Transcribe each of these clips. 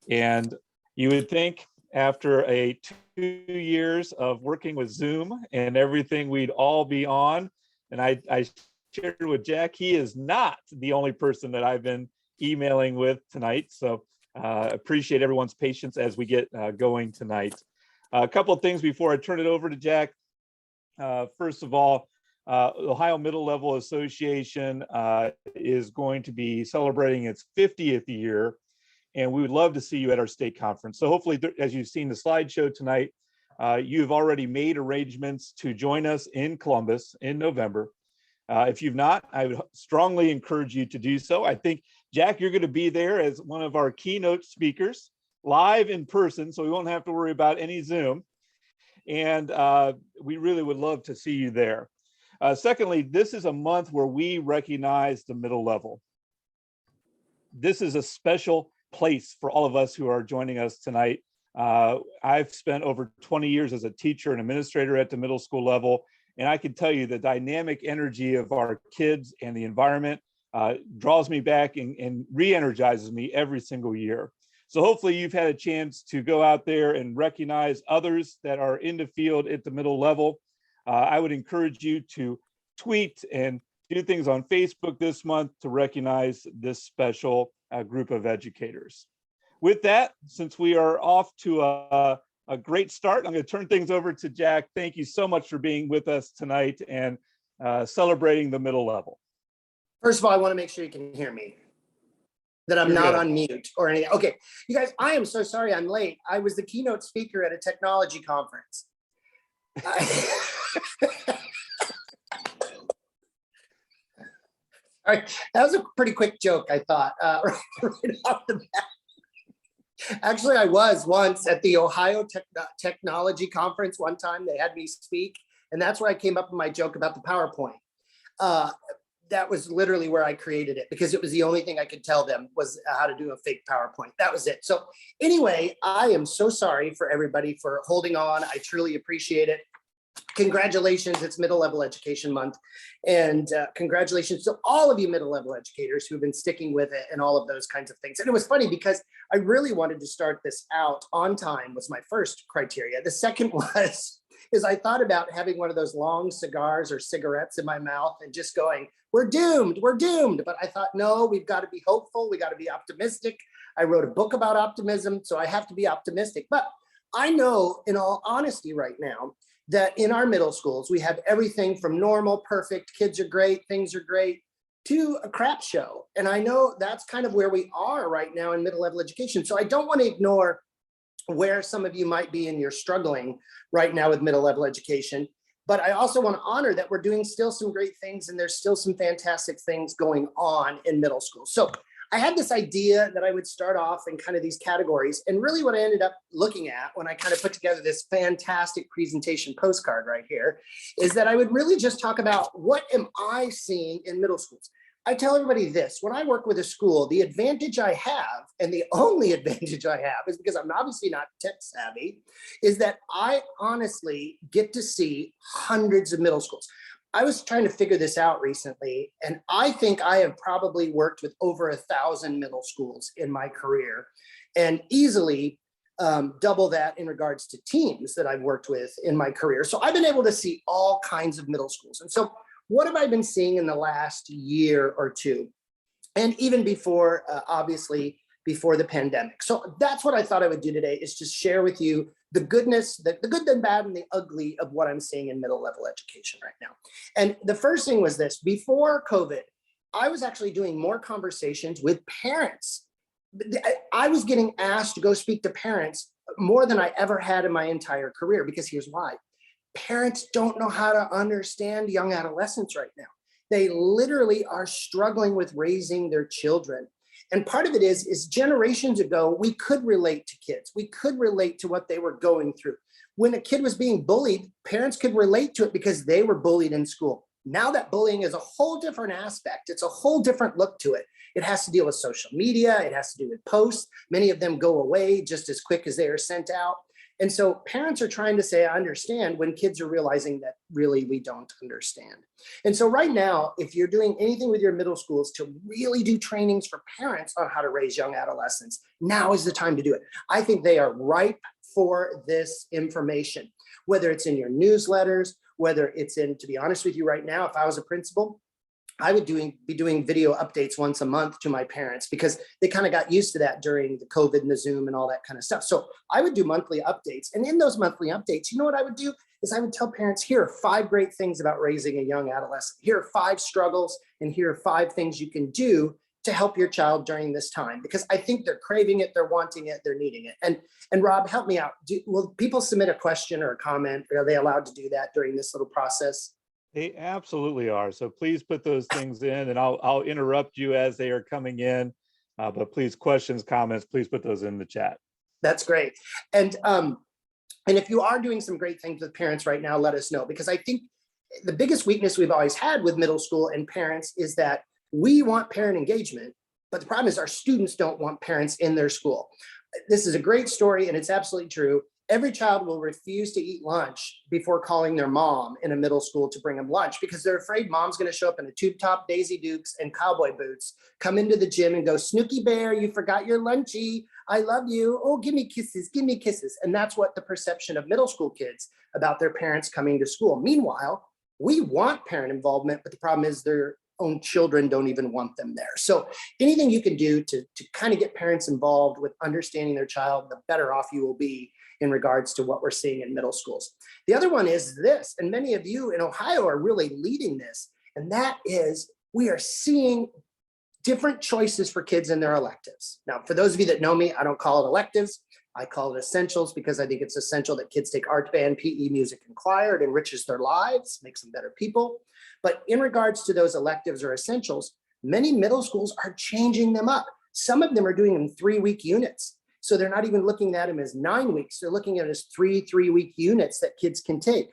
And you would think after 2 years of working with Zoom and everything, we'd all be on. And I shared with Jack, he is not the only person that I've been emailing with tonight. So appreciate everyone's patience as we get going tonight. A couple of things before I turn it over to Jack. First of all, Ohio Middle Level Association is going to be celebrating its 50th year, and we would love to see you at our state conference. So hopefully, as you've seen the slideshow tonight, you've already made arrangements to join us in Columbus in November. If you've not, I would strongly encourage you to do so. I think, Jack, you're going to be there as one of our keynote speakers, live in person, so we won't have to worry about any Zoom. And we really would love to see you there. Secondly, this is a month where we recognize the middle level. This is a special place for all of us who are joining us tonight. I've spent over 20 years as a teacher and administrator at the middle school level, and I can tell you the dynamic energy of our kids and the environment draws me back and re-energizes me every single year. So hopefully you've had a chance to go out there and recognize others that are in the field at the middle level. I would encourage you to tweet and do things on Facebook this month to recognize this special group of educators. With that, since we are off to a great start, I'm going to turn things over to Jack. Thank you so much for being with us tonight and celebrating the middle level. First of all, I want to make sure you can hear me, that I'm not on mute or anything. Okay, you guys, I am so sorry I'm late. I was the keynote speaker at a technology conference. All right, that was a pretty quick joke, I thought, right off the bat. Actually, I was once at the Ohio Technology Conference one time. They had me speak, and that's where I came up with my joke about the PowerPoint. That was literally where I created it, because it was the only thing I could tell them was how to do a fake PowerPoint. That was it. So anyway, I am so sorry for everybody for holding on. I truly appreciate it. Congratulations, it's Middle Level Education Month. And congratulations to all of you middle level educators who've been sticking with it and all of those kinds of things. And it was funny because I really wanted to start this out on time was my first criteria. The second is I thought about having one of those long cigars or cigarettes in my mouth and just going, we're doomed, we're doomed. But I thought, no, we've got to be hopeful. We got to be optimistic. I wrote a book about optimism, so I have to be optimistic. But I know, in all honesty right now, that in our middle schools, we have everything from normal, perfect, kids are great, things are great, to a crap show. And I know that's kind of where we are right now in middle level education. So I don't want to ignore where some of you might be and you're struggling right now with middle level education. But I also want to honor that we're doing still some great things, and there's still some fantastic things going on in middle school. So I had this idea that I would start off in kind of these categories. And really what I ended up looking at when I kind of put together this fantastic presentation postcard right here is that I would really just talk about what am I seeing in middle schools. I tell everybody this, when I work with a school, the advantage I have, and the only advantage I have is because I'm obviously not tech savvy, is that I honestly get to see hundreds of middle schools. I was trying to figure this out recently, and I think I have probably worked with over 1,000 middle schools in my career, and easily double that in regards to teams that I've worked with in my career. So I've been able to see all kinds of middle schools. And so what have I been seeing in the last year or two? And even before, obviously, before the pandemic. So that's what I thought I would do today, is just share with you the goodness, the good, the bad, and the ugly of what I'm seeing in middle level education right now. And the first thing was this: before COVID, I was actually doing more conversations with parents. I was getting asked to go speak to parents more than I ever had in my entire career, because here's why. Parents don't know how to understand young adolescents right now. They literally are struggling with raising their children. And part of it is generations ago, we could relate to kids. We could relate to what they were going through. When a kid was being bullied, parents could relate to it because they were bullied in school. Now that bullying is a whole different aspect. It's a whole different look to it. It has to deal with social media. It has to do with posts. Many of them go away just as quick as they are sent out. And so parents are trying to say, I understand, when kids are realizing that really we don't understand. And so right now, if you're doing anything with your middle schools to really do trainings for parents on how to raise young adolescents, now is the time to do it. I think they are ripe for this information, whether it's in your newsletters, whether it's in, to be honest with you right now, if I was a principal, I would be doing video updates once a month to my parents because they kind of got used to that during the COVID and the Zoom and all that kind of stuff. So I would do monthly updates. And in those monthly updates, you know what I would do is I would tell parents, here are 5 great things about raising a young adolescent. Here are 5 struggles, and here are 5 things you can do to help your child during this time, because I think they're craving it, they're wanting it, they're needing it. And Rob, help me out. Will people submit a question or a comment? Are they allowed to do that during this little process? They absolutely are. So please put those things in, and I'll interrupt you as they are coming in. But please, questions, comments, please put those in the chat. That's great. And if you are doing some great things with parents right now, let us know, because I think the biggest weakness we've always had with middle school and parents is that we want parent engagement, but the problem is our students don't want parents in their school. This is a great story, and it's absolutely true. Every child will refuse to eat lunch before calling their mom in a middle school to bring them lunch because they're afraid mom's going to show up in a tube top, Daisy Dukes, and cowboy boots, come into the gym and go, Snooky Bear, you forgot your lunchie. I love you. Oh, give me kisses, give me kisses. And that's what the perception of middle school kids about their parents coming to school. Meanwhile, we want parent involvement, but the problem is their own children don't even want them there. So anything you can do to kind of get parents involved with understanding their child, the better off you will be in regards to what we're seeing in middle schools. The other one is this, and many of you in Ohio are really leading this, and that is we are seeing different choices for kids in their electives. Now, for those of you that know me, I don't call it electives. I call it essentials because I think it's essential that kids take art, band, PE, music, and choir. It enriches their lives, makes them better people. But in regards to those electives or essentials, many middle schools are changing them up. Some of them are doing them 3-week units. So they're not even looking at them as 9 weeks. They're looking at it as 3-week units that kids can take.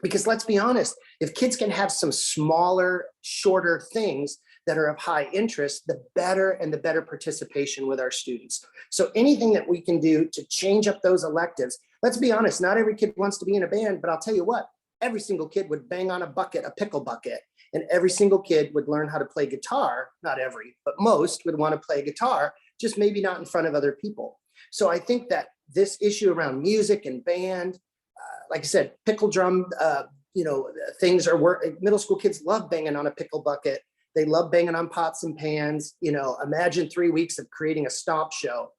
Because let's be honest, if kids can have some smaller, shorter things that are of high interest, the better and the better participation with our students. So anything that we can do to change up those electives, let's be honest, not every kid wants to be in a band, but I'll tell you what, every single kid would bang on a bucket, a pickle bucket, and every single kid would learn how to play guitar. Not every, but most would want to play guitar, just maybe not in front of other people. So I think that this issue around music and band, like I said, pickle drum, things are middle school kids love banging on a pickle bucket. They love banging on pots and pans. Imagine 3 weeks of creating a stomp show.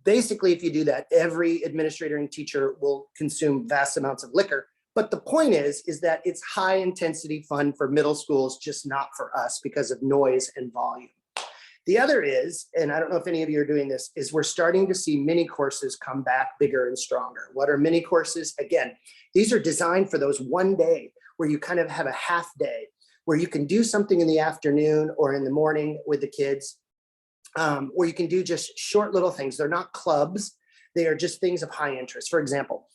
Basically, if you do that, every administrator and teacher will consume vast amounts of liquor. But the point is that it's high intensity fun for middle schools, just not for us because of noise and volume. The other is, and I don't know if any of you are doing this, is we're starting to see mini courses come back bigger and stronger. What are mini courses? Again, these are designed for those one day where you kind of have a half day, where you can do something in the afternoon or in the morning with the kids, where you can do just short little things. They're not clubs. They are just things of high interest. For example,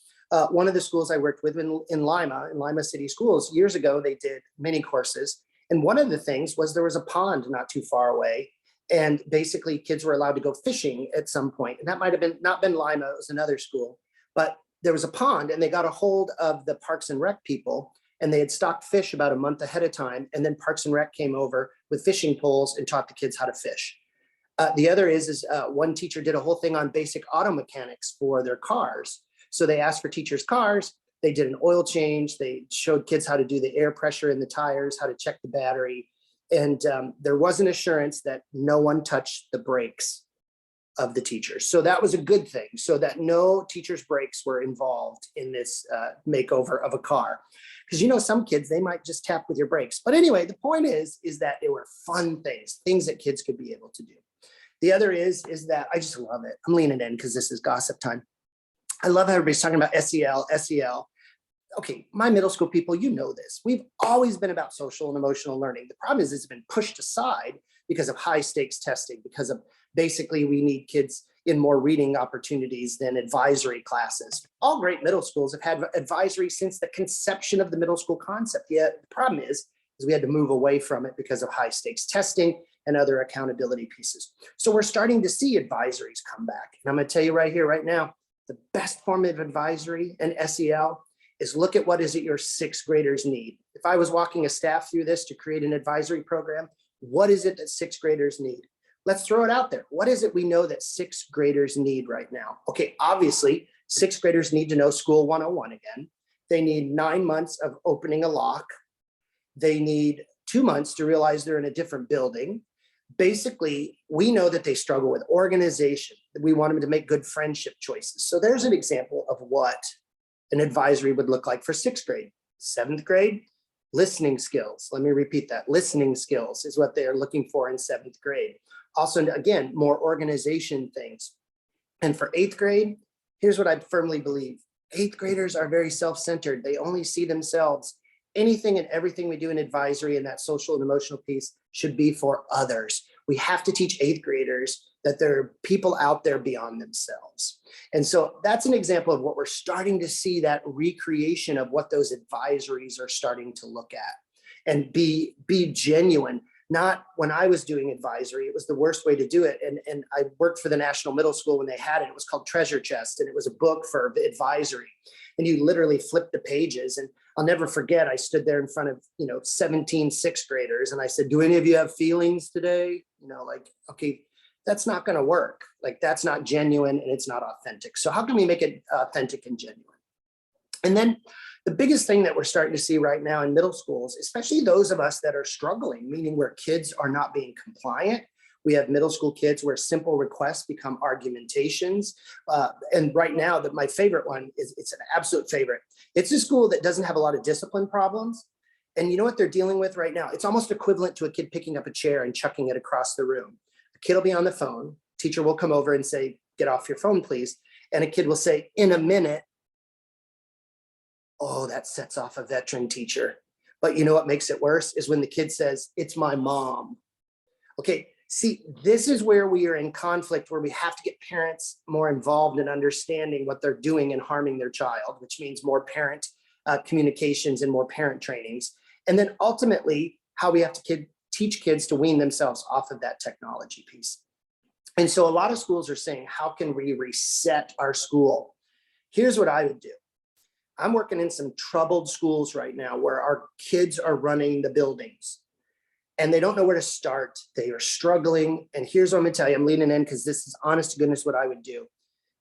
one of the schools I worked with in Lima City Schools, years ago, they did mini courses. And one of the things was there was a pond not too far away. And basically kids were allowed to go fishing at some point. And that might have not been Lima, it was another school, but there was a pond and they got a hold of the Parks and Rec people and they had stocked fish about a month ahead of time. And then Parks and Rec came over with fishing poles and taught the kids how to fish. The other is one teacher did a whole thing on basic auto mechanics for their cars. So they asked for teachers' cars. They did an oil change. They showed kids how to do the air pressure in the tires, how to check the battery. And there was an assurance that no one touched the brakes of the teachers. So that was a good thing, so that no teachers' brakes were involved in this makeover of a car. Because some kids, they might just tap with your brakes. But anyway, the point is that they were fun things that kids could be able to do. The other is that I just love it. I'm leaning in because this is gossip time. I love how everybody's talking about SEL. Okay, my middle school people, you know this. We've always been about social and emotional learning. The problem is it's been pushed aside because of high stakes testing, because of basically we need kids in more reading opportunities than advisory classes. All great middle schools have had advisory since the conception of the middle school concept. Yet the problem is we had to move away from it because of high stakes testing and other accountability pieces. So we're starting to see advisories come back. And I'm gonna tell you right here, right now, the best form of advisory and SEL is look at what is it your sixth graders need. If I was walking a staff through this to create an advisory program, what is it that sixth graders need? Let's throw it out there. What is it we know that sixth graders need right now? Okay, obviously, sixth graders need to know School 101 again. They need 9 months of opening a lock. They need 2 months to realize they're in a different building. Basically, we know that they struggle with organization. We want them to make good friendship choices. So there's an example of what an advisory would look like for sixth grade. Seventh grade, listening skills. Let me repeat that. Listening skills is what they're looking for in seventh grade. Also, again, more organization things. And for eighth grade, here's what I firmly believe. Eighth graders are very self-centered. They only see themselves. Anything and everything we do in advisory and that social and emotional piece should be for others. We have to teach eighth graders that there are people out there beyond themselves. And so that's an example of what we're starting to see, that recreation of what those advisories are starting to look at, and be genuine. Not when I was doing advisory, it was the worst way to do it. And I worked for the National Middle School when they had it. It was called Treasure Chest, and it was a book for advisory. And you literally flip the pages. And I'll never forget, I stood there in front of 17 sixth graders, and I said, do any of you have feelings today? Like, okay, that's not going to work. Like, that's not genuine and it's not authentic. So how can we make it authentic and genuine? And then the biggest thing that we're starting to see right now in middle schools, especially those of us that are struggling, meaning where kids are not being compliant. We have middle school kids where simple requests become argumentations. And right now, my favorite one it's an absolute favorite. It's a school that doesn't have a lot of discipline problems. And you know what they're dealing with right now? It's almost equivalent to a kid picking up a chair and chucking it across the room. A kid will be on the phone. Teacher will come over and say, get off your phone, please. And a kid will say, in a minute. Oh, that sets off a veteran teacher. But you know what makes it worse is when the kid says, it's my mom. Okay, see, this is where we are in conflict, where we have to get parents more involved in understanding what they're doing and harming their child, which means more parent communications and more parent trainings. And then ultimately, how we have to teach kids to wean themselves off of that technology piece. And so a lot of schools are saying, how can we reset our school? Here's what I would do. I'm working in some troubled schools right now where our kids are running the buildings and they don't know where to start. They are struggling. And here's what I'm gonna tell you, I'm leaning in because this is honest to goodness what I would do,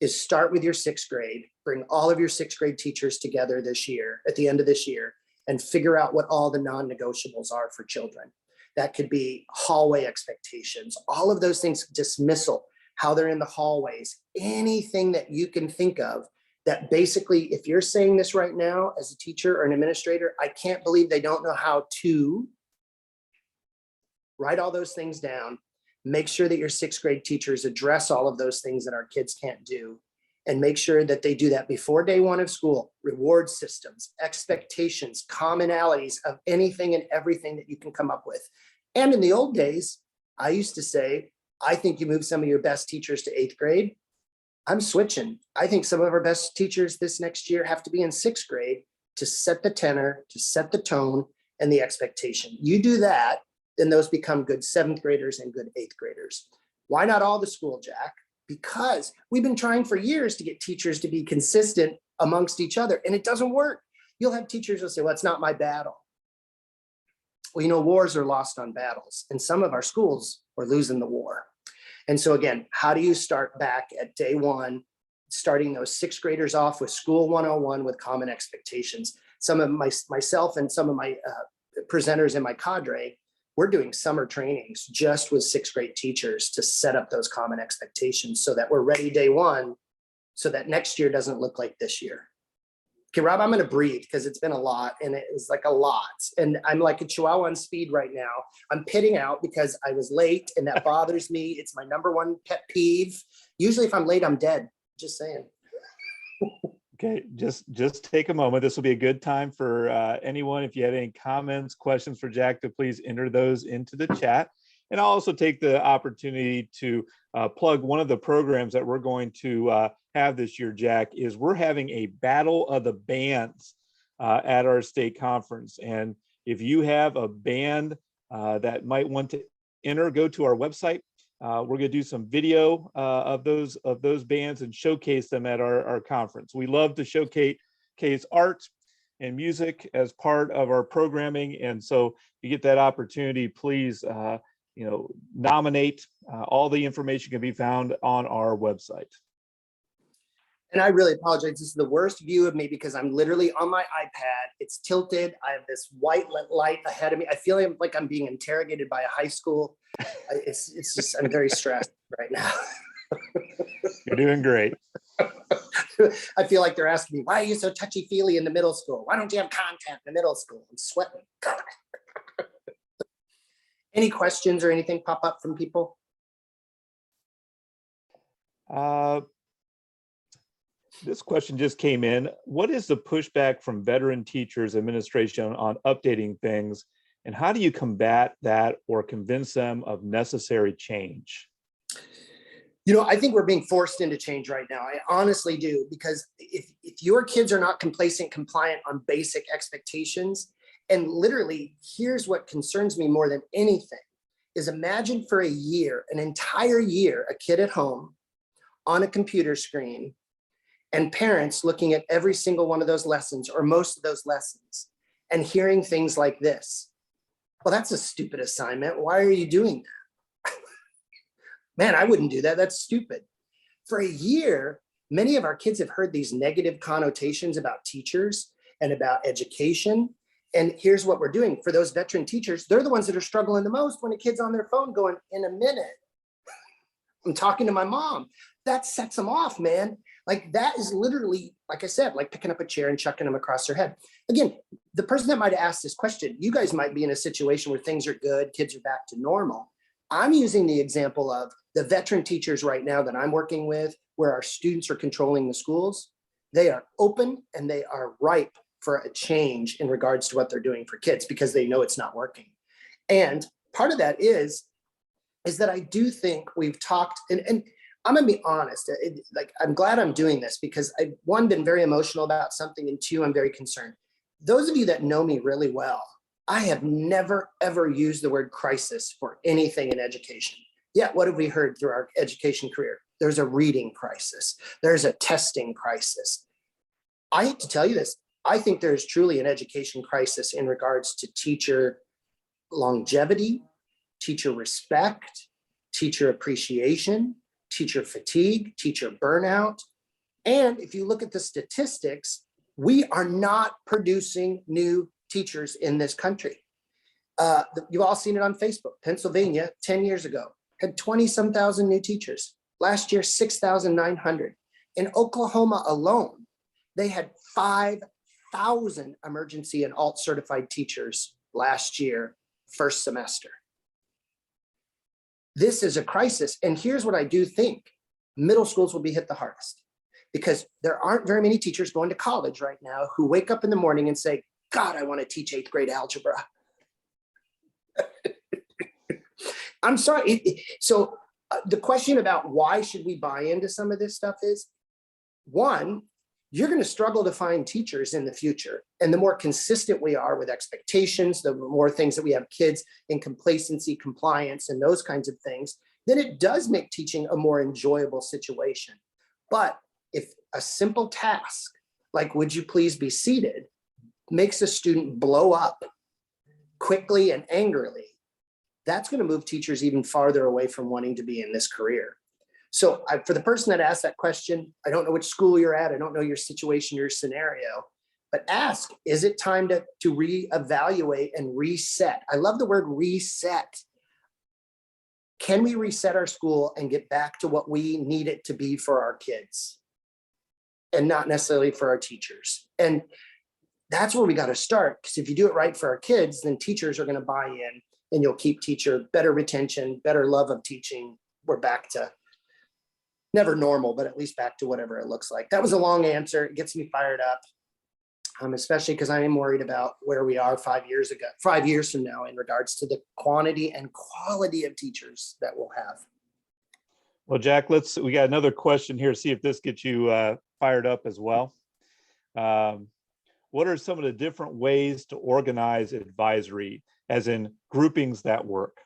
is start with your sixth grade, bring all of your sixth grade teachers together this year, at the end of this year, and figure out what all the non-negotiables are for children. That could be hallway expectations, all of those things, dismissal, how they're in the hallways, anything that you can think of. That basically, if you're saying this right now as a teacher or an administrator, I can't believe they don't know how to write all those things down. Make sure that your sixth grade teachers address all of those things that our kids can't do, and make sure that they do that before day one of school. Reward systems, expectations, commonalities of anything and everything that you can come up with. And in the old days, I used to say, I think you move some of your best teachers to eighth grade. I'm switching. I think some of our best teachers this next year have to be in sixth grade to set the tenor, to set the tone and the expectation. You do that, then those become good seventh graders and good eighth graders. Why not all the school, Jack? Because we've been trying for years to get teachers to be consistent amongst each other, and it doesn't work. You'll have teachers who'll say, well, it's not my battle. Well, wars are lost on battles, and some of our schools are losing the war. And so again, how do you start back at day one, starting those sixth graders off with School 101 with common expectations? Some of myself and some of my presenters in my cadre, we're doing summer trainings just with sixth grade teachers to set up those common expectations so that we're ready day one, so that next year doesn't look like this year. Okay, Rob, I'm gonna breathe because it's been a lot, and it was like a lot. And I'm like a chihuahua on speed right now. I'm pitting out because I was late, and that bothers me. It's my #1 pet peeve. Usually if I'm late, I'm dead, just saying. Okay, just take a moment. This will be a good time for anyone. If you had any comments, questions for Jack, to please enter those into the chat. And I'll also take the opportunity to plug one of the programs that we're going to have this year, Jack, is we're having a Battle of the Bands at our state conference. And if you have a band that might want to enter, go to our website. We're going to do some video of those bands and showcase them at our conference. We love to showcase art and music as part of our programming, and so if you get that opportunity, please nominate. All the information can be found on our website. And I really apologize. This is the worst view of me because I'm literally on my iPad. It's tilted. I have this white light ahead of me. I feel like I'm being interrogated by a high school. It's just, I'm very stressed right now. You're doing great. I feel like they're asking me, why are you so touchy-feely in the middle school? Why don't you have content in the middle school? I'm sweating. Any questions or anything pop up from people? This question just came in. What is the pushback from veteran teachers administration on updating things, and how do you combat that or convince them of necessary change? I think we're being forced into change right now. I honestly do, because if your kids are not complacent, compliant on basic expectations, and literally, here's what concerns me more than anything, is imagine for a year, an entire year, a kid at home on a computer screen, and parents looking at every single one of those lessons or most of those lessons and hearing things like this. Well, that's a stupid assignment. Why are you doing that? Man, I wouldn't do that. That's stupid. For a year, many of our kids have heard these negative connotations about teachers and about education. And here's what we're doing. For those veteran teachers, they're the ones that are struggling the most when a kid's on their phone going, in a minute, I'm talking to my mom. That sets them off, man. Like that is literally, like I said, like picking up a chair and chucking them across their head. Again, the person that might have asked this question, you guys might be in a situation where things are good, kids are back to normal. I'm using the example of the veteran teachers right now that I'm working with, where our students are controlling the schools. They are open and they are ripe for a change in regards to what they're doing for kids because they know it's not working. And part of that is that I do think we've talked, and I'm gonna be honest, I'm glad I'm doing this because I've, one, been very emotional about something, and two, I'm very concerned. Those of you that know me really well, I have never, ever used the word crisis for anything in education. Yet, what have we heard through our education career? There's a reading crisis. There's a testing crisis. I hate to tell you this. I think there's truly an education crisis in regards to teacher longevity, teacher respect, teacher appreciation, teacher fatigue, teacher burnout. And if you look at the statistics, we are not producing new teachers in this country. You've all seen it on Facebook. Pennsylvania, 10 years ago, had 20-some thousand new teachers. Last year, 6,900. In Oklahoma alone, they had 5,000 emergency and alt certified teachers last year, first semester. This is a crisis. And here's what I do think. Middle schools will be hit the hardest because there aren't very many teachers going to college right now who wake up in the morning and say, God, I want to teach 8th grade algebra. I'm sorry. So the question about why should we buy into some of this stuff is, one, you're going to struggle to find teachers in the future. And the more consistent we are with expectations, the more things that we have kids in complacency, compliance, and those kinds of things, then it does make teaching a more enjoyable situation. But if a simple task, like would you please be seated, makes a student blow up quickly and angrily, that's going to move teachers even farther away from wanting to be in this career. So for the person that asked that question, I don't know which school you're at. I don't know your situation, your scenario, but ask, is it time to reevaluate and reset? I love the word reset. Can we reset our school and get back to what we need it to be for our kids and not necessarily for our teachers? And that's where we got to start, because if you do it right for our kids, then teachers are going to buy in and you'll keep teacher, better retention, better love of teaching. We're back to never normal, but at least back to whatever it looks like. That was a long answer. It gets me fired up, especially because I am worried about where we are 5 years from now in regards to the quantity and quality of teachers that we'll have. Well, Jack, we got another question here. See if this gets you fired up as well. What are some of the different ways to organize advisory, as in groupings that work?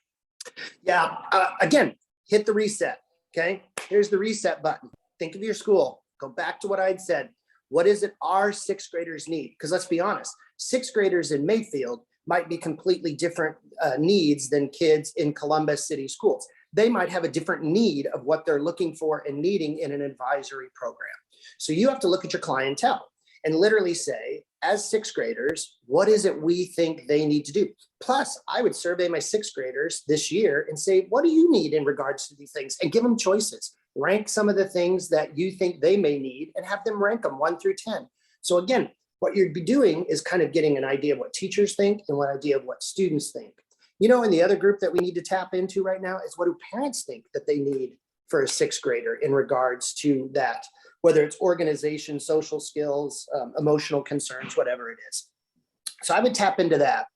Yeah, again, hit the reset. Okay, here's the reset button. Think of your school. Go back to what I'd said. What is it our sixth graders need? Because let's be honest, sixth graders in Mayfield might be completely different needs than kids in Columbus City schools. They might have a different need of what they're looking for and needing in an advisory program. So you have to look at your clientele and literally say, as sixth graders, what is it we think they need to do? Plus, I would survey my sixth graders this year and say, what do you need in regards to these things? And give them choices. Rank some of the things that you think they may need and have them rank them 1 through 10. So again, what you'd be doing is kind of getting an idea of what teachers think and one idea of what students think. You know, and the other group that we need to tap into right now is what do parents think that they need for a sixth grader in regards to that, whether it's organization, social skills, emotional concerns, whatever it is. So I would tap into that.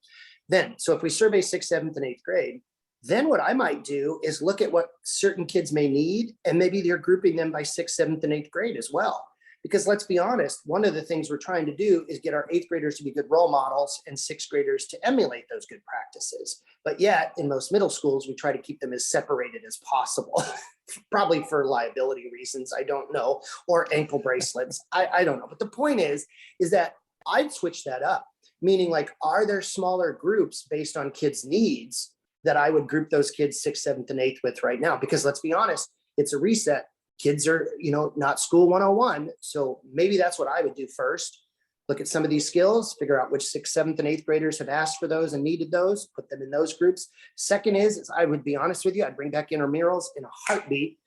Then, so if we survey sixth, seventh, and eighth grade, then what I might do is look at what certain kids may need, and maybe they're grouping them by sixth, seventh, and eighth grade as well. Because let's be honest, one of the things we're trying to do is get our eighth graders to be good role models and sixth graders to emulate those good practices. But yet in most middle schools, we try to keep them as separated as possible, probably for liability reasons, I don't know, or ankle bracelets, I don't know. But the point is that I'd switch that up, meaning like, are there smaller groups based on kids' needs that I would group those kids sixth, seventh, and eighth with right now? Because let's be honest, it's a reset. Kids are, not school 101. So maybe that's what I would do first. Look at some of these skills, figure out which sixth, seventh, and eighth graders have asked for those and needed those, put them in those groups. Second is I would be honest with you, I'd bring back intramurals in a heartbeat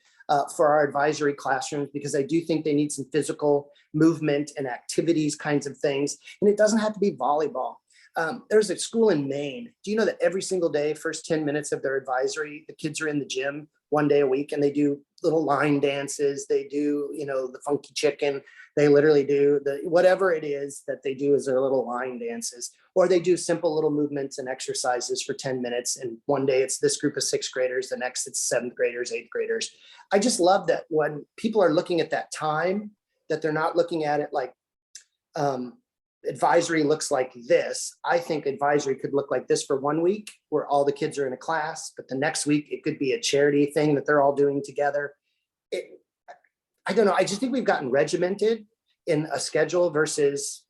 for our advisory classrooms, because I do think they need some physical movement and activities kinds of things. And it doesn't have to be volleyball. There's a school in Maine. Do you know that every single day, first 10 minutes of their advisory, the kids are in the gym 1 day a week and they do little line dances. They do, the funky chicken. They literally do whatever it is that they do as their little line dances, or they do simple little movements and exercises for 10 minutes. And one day it's this group of sixth graders, the next it's seventh graders, eighth graders. I just love that when people are looking at that time, that they're not looking at it like, advisory looks like this. I think advisory could look like this for 1 week where all the kids are in a class, but the next week it could be a charity thing that they're all doing together. I don't know. I just think we've gotten regimented in a schedule versus,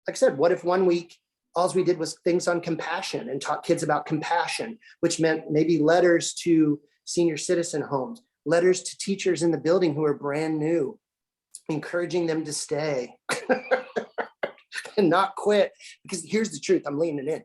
like I said, what if 1 week, all we did was things on compassion and taught kids about compassion, which meant maybe letters to senior citizen homes, letters to teachers in the building who are brand new, encouraging them to stay. And not quit, because here's the truth, I'm leaning in.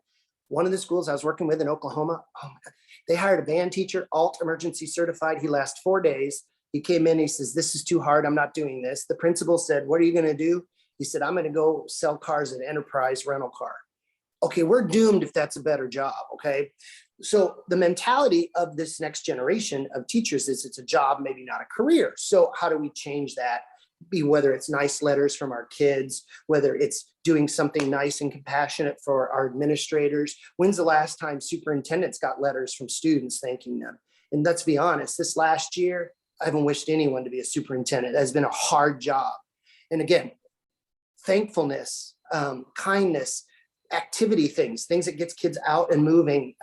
One of the schools I was working with in Oklahoma, oh my God, they hired a band teacher, alt emergency certified. He lasted 4 days. He came in, he says, this is too hard, I'm not doing this. The principal said, what are you going to do? He said, I'm going to go sell cars at Enterprise rental car. Okay, we're doomed if that's a better job, okay? So the mentality of this next generation of teachers is it's a job, maybe not a career. So how do we change that? Whether it's nice letters from our kids, whether it's doing something nice and compassionate for our administrators. When's the last time superintendents got letters from students thanking them? And let's be honest, this last year, I haven't wished anyone to be a superintendent. It has been a hard job. And again, thankfulness, kindness, activity things that gets kids out and moving,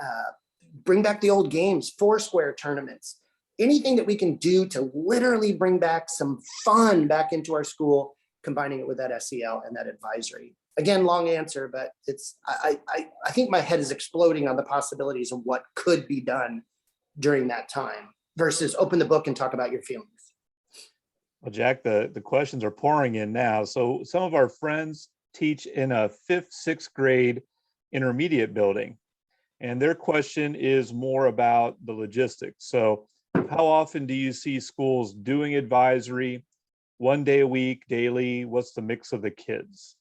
bring back the old games, Foursquare tournaments, anything that we can do to literally bring back some fun back into our school, combining it with that SEL and that advisory. Again, long answer, but it's I think my head is exploding on the possibilities of what could be done during that time versus open the book and talk about your feelings. Well, Jack, the questions are pouring in now. So some of our friends teach in a 5th, 6th grade intermediate building, and their question is more about the logistics. So how often do you see schools doing advisory? 1 day a week, daily? What's the mix of the kids?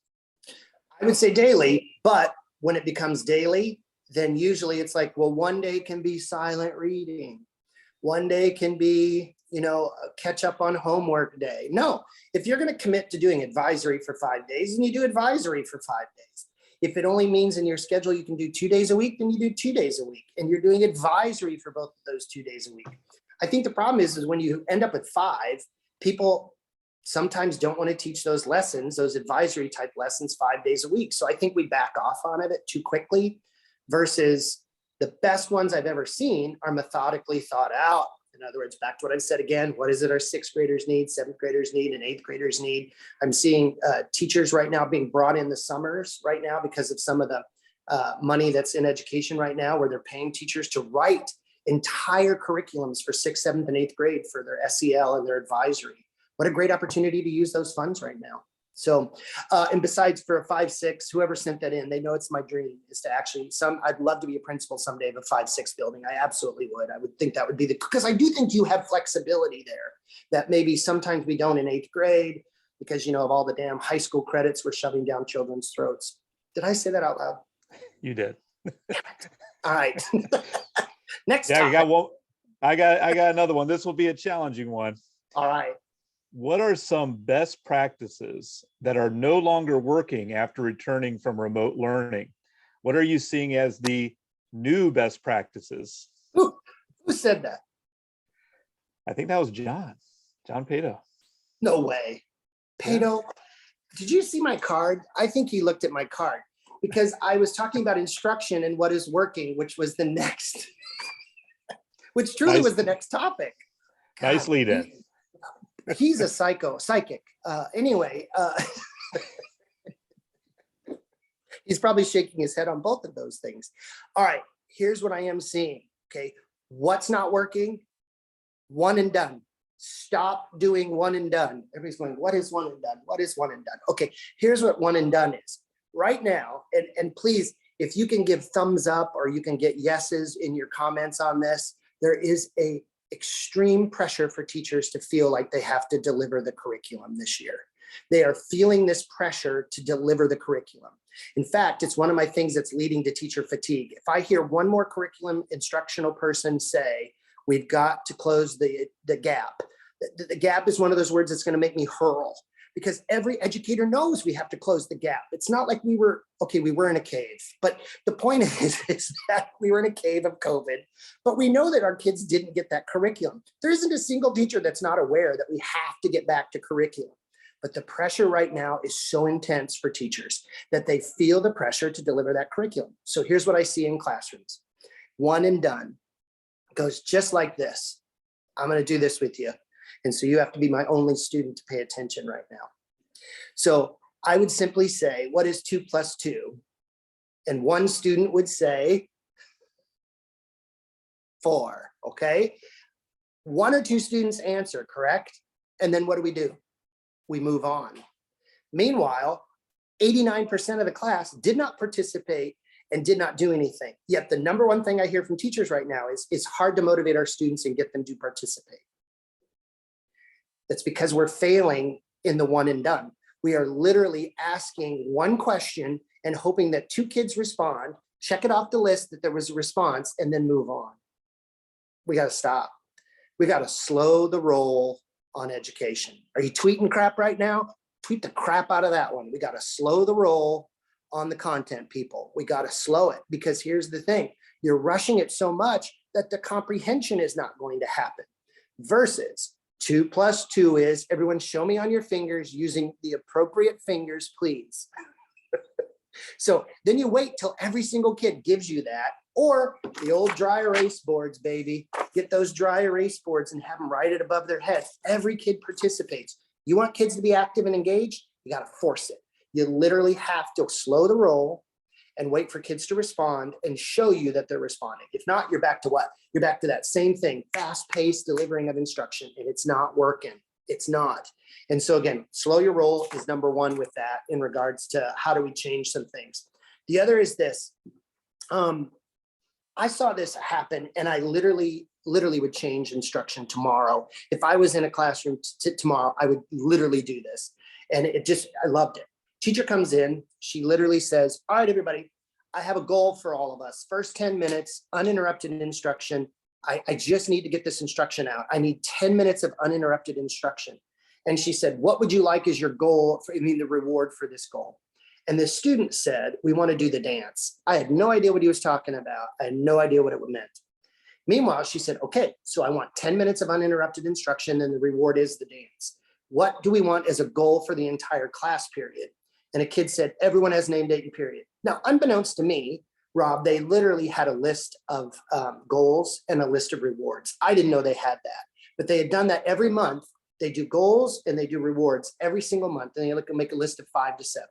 I would say daily, but when it becomes daily, then usually it's like, well, 1 day can be silent reading. 1 day can be, catch up on homework day. No, if you're going to commit to doing advisory for 5 days, then you do advisory for 5 days. If it only means in your schedule you can do 2 days a week, then you do 2 days a week, and you're doing advisory for both of those 2 days a week. I think the problem is when you end up with 5, people sometimes don't want to teach those lessons, those advisory type lessons 5 days a week. So I think we back off on it too quickly versus the best ones I've ever seen are methodically thought out In other words, back to what I've said again, what is it our sixth graders need, seventh graders need, and eighth graders need? I'm seeing teachers right now being brought in the summers right now because of some of the money that's in education right now, where they're paying teachers to write entire curriculums for sixth, seventh, and eighth grade for their SEL and their advisory. What a great opportunity to use those funds right now. So, and besides, for a 5-6, whoever sent that in, they know it's my dream is to actually I'd love to be a principal someday of a 5-6 building. I absolutely would. I would think that would be because I do think you have flexibility there that maybe sometimes we don't in eighth grade because, of all the damn high school credits we're shoving down children's throats. Did I say that out loud? You did. All right. Next Yeah, topic. I got one. I got another one. This will be a challenging one. All right. What are some best practices that are no longer working after returning from remote learning? What are you seeing as the new best practices? Who said that? I think that was John Pato. No way. Pato, did you see my card? I think he looked at my card because I was talking about instruction and what is working, which was the next, which truly was the next topic. Nice lead in. He's a psychic. Anyway, he's probably shaking his head on both of those things. All right, here's what I am seeing. Okay, what's not working? One and done. Stop doing one and done. Everybody's going, what is one and done? What is one and done? Okay, here's what one and done is. Right now, and please, if you can give thumbs up or you can get yeses in your comments on this, there is a extreme pressure for teachers to feel like they have to deliver the curriculum this year. They are feeling this pressure to deliver the curriculum. In fact, it's one of my things that's leading to teacher fatigue. If I hear one more curriculum instructional person say, we've got to close the gap. The gap is one of those words that's going to make me hurl, because every educator knows we have to close the gap. It's not like we were in a cave, but the point is that we were in a cave of COVID, but we know that our kids didn't get that curriculum. There isn't a single teacher that's not aware that we have to get back to curriculum. But the pressure right now is so intense for teachers that they feel the pressure to deliver that curriculum. So here's what I see in classrooms. One and done goes just like this. I'm going to do this with you. And so you have to be my only student to pay attention right now. So I would simply say, what is 2 + 2? And one student would say 4, okay? One or two students answer, correct? And then what do? We move on. Meanwhile, 89% of the class did not participate and did not do anything. Yet the number one thing I hear from teachers right now is it's hard to motivate our students and get them to participate. That's because we're failing in the one and done. We are literally asking one question and hoping that 2 kids respond, check it off the list that there was a response, and then move on. We got to stop. We got to slow the roll on education. Are you tweeting crap right now? Tweet the crap out of that one. We got to slow the roll on the content, people. We got to slow it, because here's the thing. You're rushing it so much that the comprehension is not going to happen. Versus 2 + 2 is, everyone show me on your fingers using the appropriate fingers, please. So then you wait till every single kid gives you that, or the old dry erase boards, baby. Get those dry erase boards and have them write it above their head. Every kid participates. You want kids to be active and engaged? You got to force it. You literally have to slow the roll and wait for kids to respond and show you that they're responding. If not, you're back to what? You're back to that same thing, fast-paced delivering of instruction, and it's not working. It's not. And so again, slow your roll is number one with that in regards to how do we change some things. The other is this. I saw this happen, and I literally would change instruction tomorrow. If I was in a classroom tomorrow, I would literally do this. And I loved it. Teacher comes in, she literally says, all right, everybody, I have a goal for all of us. First 10 minutes, uninterrupted instruction. I just need to get this instruction out. I need 10 minutes of uninterrupted instruction. And she said, what would you like as your goal, the reward for this goal? And the student said, we want to do the dance. I had no idea what he was talking about. I had no idea what it meant. Meanwhile, she said, okay, so I want 10 minutes of uninterrupted instruction and the reward is the dance. What do we want as a goal for the entire class period? And a kid said, everyone has name, date, and period. Now, unbeknownst to me, Rob, they literally had a list of goals and a list of rewards. I didn't know they had that, but they had done that every month. They do goals and they do rewards every single month, and they make a list of 5 to 7.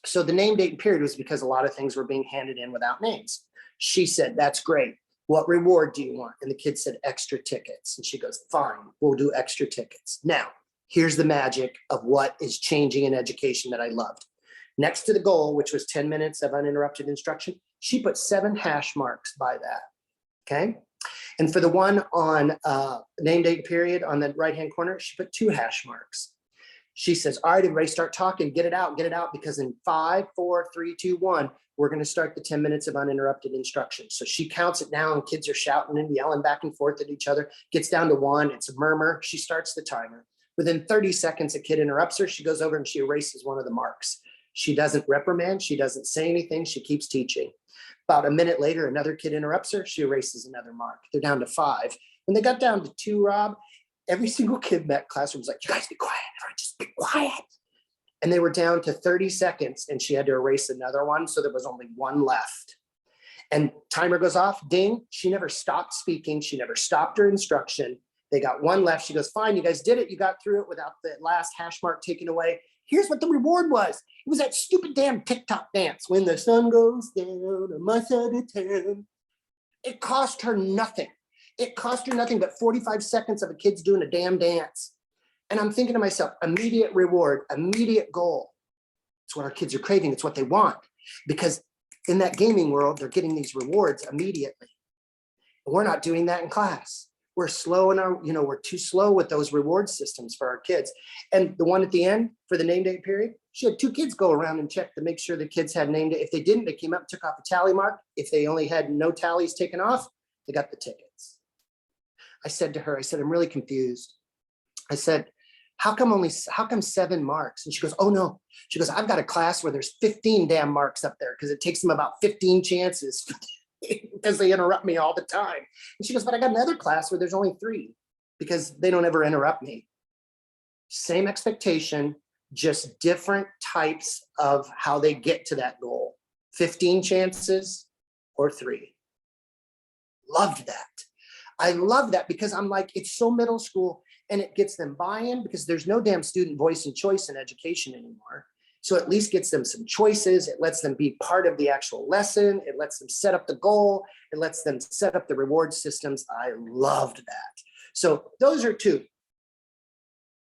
So the name, date, and period was because a lot of things were being handed in without names. She said, that's great. What reward do you want? And the kid said, extra tickets. And she goes, fine, we'll do extra tickets. Now, here's the magic of what is changing in education that I loved. Next to the goal, which was 10 minutes of uninterrupted instruction, she put 7 hash marks by that, okay? And for the one on name, date, period on the right-hand corner, she put 2 hash marks. She says, all right, everybody start talking, get it out, because in 5, 4, 3, 2, 1, we're gonna start the 10 minutes of uninterrupted instruction. So she counts it down, and kids are shouting and yelling back and forth at each other, gets down to 1, it's a murmur, she starts the timer. Within 30 seconds, a kid interrupts her, she goes over and she erases one of the marks. She doesn't reprimand, she doesn't say anything, she keeps teaching. About a minute later, another kid interrupts her, she erases another mark. They're down to 5. When they got down to 2, Rob, every single kid in that classroom was like, you guys be quiet, everyone just be quiet. And they were down to 30 seconds and she had to erase another one, so there was only 1 left. And timer goes off, ding, she never stopped speaking, she never stopped her instruction. They got 1 left, she goes, fine, you guys did it, you got through it without the last hash mark taken away. Here's what the reward was. It was that stupid damn TikTok dance. When the sun goes down on my side of town. It cost her nothing. It cost her nothing but 45 seconds of a kid's doing a damn dance. And I'm thinking to myself, immediate reward, immediate goal. It's what our kids are craving. It's what they want. Because in that gaming world, they're getting these rewards immediately. We're not doing that in class. We're slow in our, we're too slow with those reward systems for our kids. And the one at the end for the name, date, period, she had 2 kids go around and check to make sure the kids had name date. If they didn't, they came up, took off a tally mark. If they only had no tallies taken off, they got the tickets. I said to her, I said, I'm really confused. I said, how come 7 marks? And she goes, oh no. She goes, I've got a class where there's 15 damn marks up there because it takes them about 15 chances because they interrupt me all the time. And she goes, but I got another class where there's only 3 because they don't ever interrupt me. Same expectation, just different types of how they get to that goal. 15 chances or 3. Loved that. I love that because I'm like, it's so middle school and it gets them buy-in because there's no damn student voice and choice in education anymore. So at least gets them some choices. It lets them be part of the actual lesson. It lets them set up the goal. It lets them set up the reward systems. I loved that. So those are 2.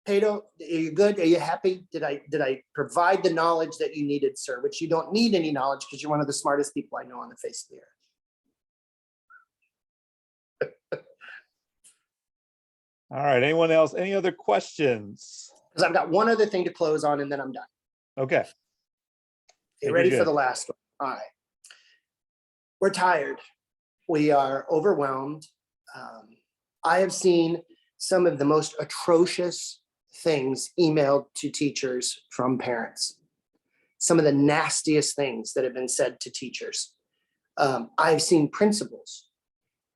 Pato, are you good? Are you happy? Did I provide the knowledge that you needed, sir? Which you don't need any knowledge because you're one of the smartest people I know on the face of the earth. All right, anyone else? Any other questions? Because I've got one other thing to close on and then I'm done. Okay. You ready for the last one? All right. We're tired. We are overwhelmed. I have seen some of the most atrocious things emailed to teachers from parents. Some of the nastiest things that have been said to teachers. I've seen principals,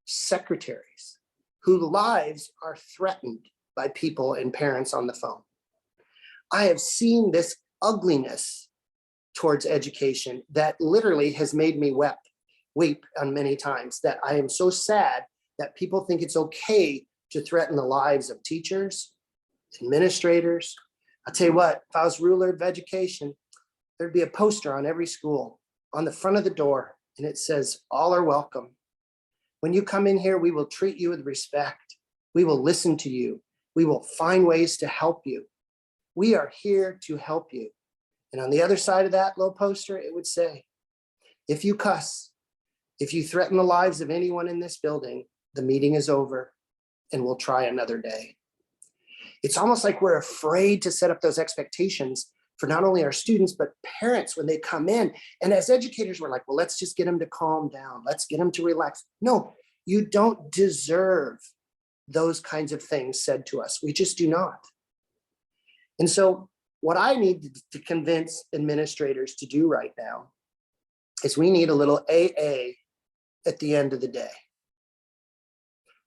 secretaries, whose lives are threatened by people and parents on the phone. I have seen this ugliness towards education that literally has made me weep on many times, that I am so sad that people think it's okay to threaten the lives of teachers, administrators. I'll tell you what, if I was ruler of education, there'd be a poster on every school on the front of the door, and it says, all are welcome. When you come in here, we will treat you with respect. We will listen to you. We will find ways to help you. We are here to help you. And on the other side of that little poster, it would say, if you cuss, if you threaten the lives of anyone in this building, the meeting is over and we'll try another day. It's almost like we're afraid to set up those expectations for not only our students, but parents when they come in. And as educators, we're like, well, let's just get them to calm down. Let's get them to relax. No, you don't deserve those kinds of things said to us. We just do not. And so what I need to convince administrators to do right now is we need a little AA at the end of the day.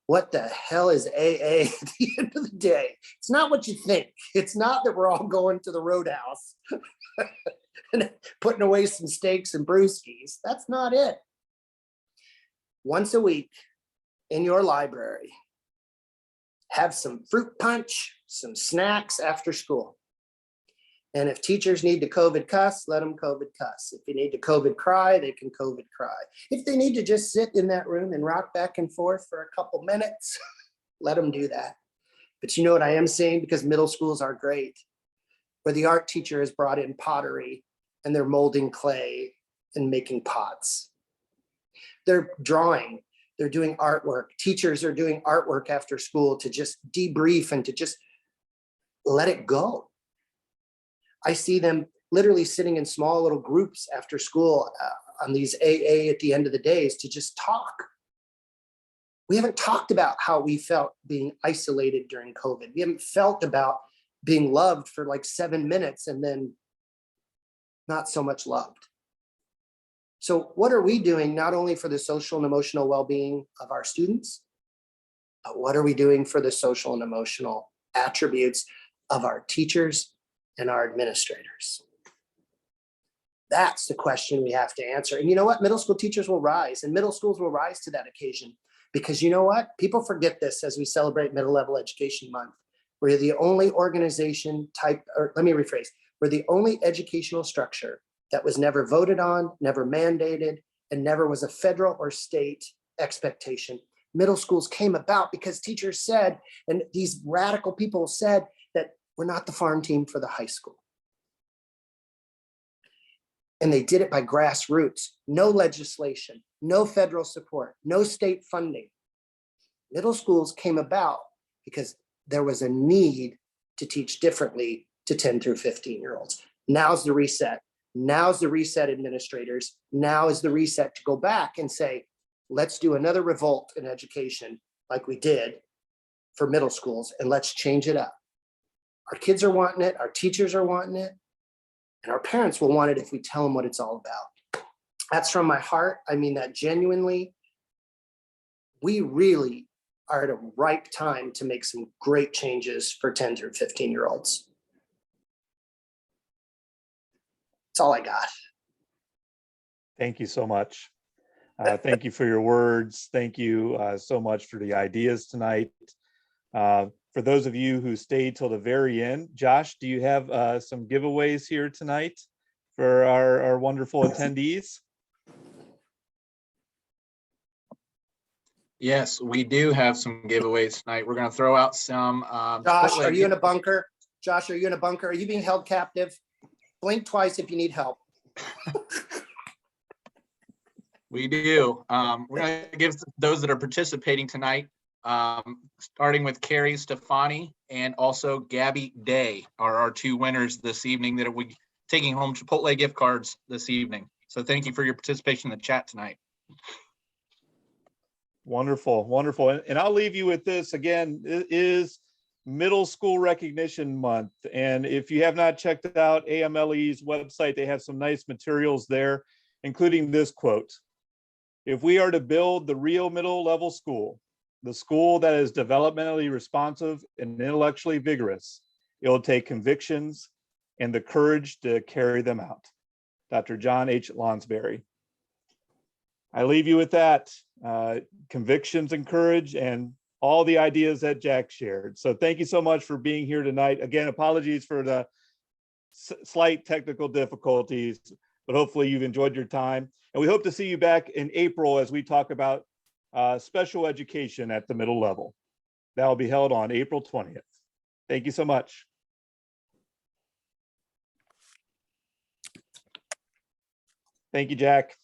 What the hell is AA at the end of the day? It's not what you think. It's not that we're all going to the roadhouse putting away some steaks and brewskis. That's not it. Once a week in your library, have some fruit punch, some snacks after school. And if teachers need to COVID cuss, let them COVID cuss. If you need to COVID cry, they can COVID cry. If they need to just sit in that room and rock back and forth for a couple minutes, let them do that. But you know what I am saying, because middle schools are great, where the art teacher has brought in pottery and they're molding clay and making pots. They're drawing, they're doing artwork. Teachers are doing artwork after school to just debrief and to just let it go. I see them literally sitting in small little groups after school on these AA at the end of the days to just talk. We haven't talked about how we felt being isolated during COVID. We haven't felt about being loved for like 7 minutes and then not so much loved. So what are we doing not only for the social and emotional well-being of our students, but what are we doing for the social and emotional attributes of our teachers and our administrators? That's the question we have to answer. And you know what? Middle school teachers will rise, and middle schools will rise to that occasion. Because you know what? People forget this as we celebrate Middle Level Education Month. We're the only organization type, or let me rephrase, we're the only educational structure that was never voted on, never mandated, and never was a federal or state expectation. Middle schools came about because teachers said, and these radical people said, that we're not the farm team for the high school. And they did it by grassroots, no legislation, no federal support, no state funding. Middle schools came about because there was a need to teach differently to 10 through 15-year-olds. Now's the reset. Now's the reset, administrators. Now is the reset to go back and say, let's do another revolt in education like we did for middle schools, and let's change it up. Our kids are wanting it, our teachers are wanting it, and our parents will want it if we tell them what it's all about. That's from my heart. I mean that genuinely. We really are at a ripe time to make some great changes for 10 through 15-year-olds. That's all I got. Thank you so much. Thank you for your words. Thank you so much for the ideas tonight. For those of you who stayed till the very end, Josh, do you have some giveaways here tonight for our wonderful attendees? Yes, we do have some giveaways tonight. We're going to throw out some. Josh, are you in a bunker? Josh, are you in a bunker? Are you being held captive? Blink twice if you need help. We do. We're going to give those that are participating tonight, starting with Carrie Stefani and also Gabby Day are our two winners this evening that will be taking home Chipotle gift cards this evening. So thank you for your participation in the chat tonight. Wonderful, wonderful. And I'll leave you with this. Again, it is Middle School Recognition Month. And if you have not checked out AMLE's website, they have some nice materials there, including this quote. If we are to build the real middle level school, the school that is developmentally responsive and intellectually vigorous, it will take convictions and the courage to carry them out. Dr. John H. Lonsberry. I leave you with that, convictions and courage and all the ideas that Jack shared. So thank you so much for being here tonight. Again, apologies for the slight technical difficulties, but hopefully you've enjoyed your time. And we hope to see you back in April as we talk about special education at the middle level. That will be held on April 20th. Thank you so much. Thank you, Jack.